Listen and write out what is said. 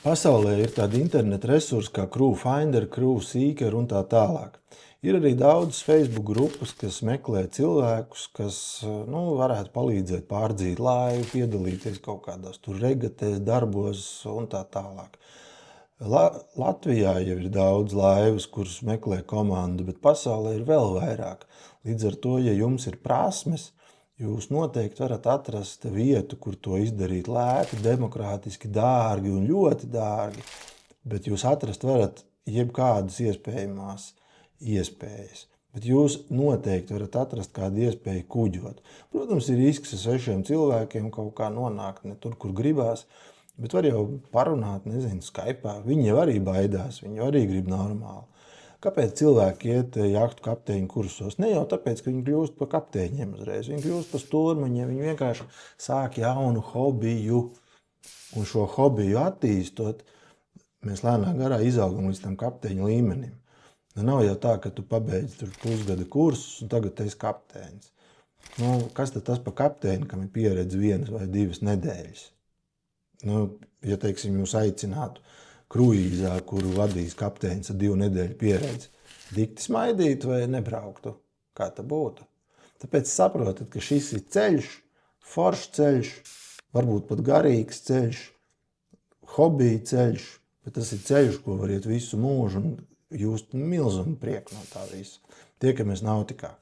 Pasaulē ir tādi interneta resursi kā Crewfinder, Crewseeker un tā tālāk. Ir arī daudzas Facebook grupas, kas meklē cilvēkus, kas varētu palīdzēt pārdzīt laivu, piedalīties kaut kādās tur regatēs, darbos un tā tālāk. Latvijā jau ir daudz laivas, kuras meklē komandu, bet pasaulē ir vēl vairāk. Līdz ar to, ja jums ir prasmes, jūs noteikti varat atrast vietu, kur to izdarīt lēti, demokrātiski, dārgi un ļoti dārgi, bet jūs atrast varat jebkādas iespējamās iespējas. Bet jūs noteikti varat atrast kādu iespēju kuģot. Protams, ir risks ar svešiem cilvēkiem kaut kā nonākt ne tur, kur gribās, bet var jau parunāt, Skype'ā. Viņi jau arī baidās, viņi jau arī grib normāli. Kāpēc cilvēki iet jahtu kapteiņu kursos? Ne jau tāpēc, ka viņi kļūst par kapteiņiem uzreiz. Viņi kļūst par stūrmaņiem, viņi vienkārši sāk jaunu hobiju. Un šo hobiju attīstot, mēs lēnām garā izaugam līdz tam kapteiņu līmenim. Nav jau tā, ka tu pabeidz tur pusgada kursus un tagad esi kapteinis. Kas tad tas par kapteini, kam ir pieredze 1 vai 2 nedēļas? Ja jūs aicinātu kruīzā, kuru vadīs kapteinis ar 2 nedēļu pieredzi, dikti smaidītu vai nebrauktu? Kā tā būtu? Tāpēc saprotat, ka šis ir ceļš, foršs ceļš, varbūt pat garīgs ceļš, hobija ceļš, bet tas ir ceļš, ko var iet visu mūžu un just milzumu prieku no tā visa. Tiekamies nautikā.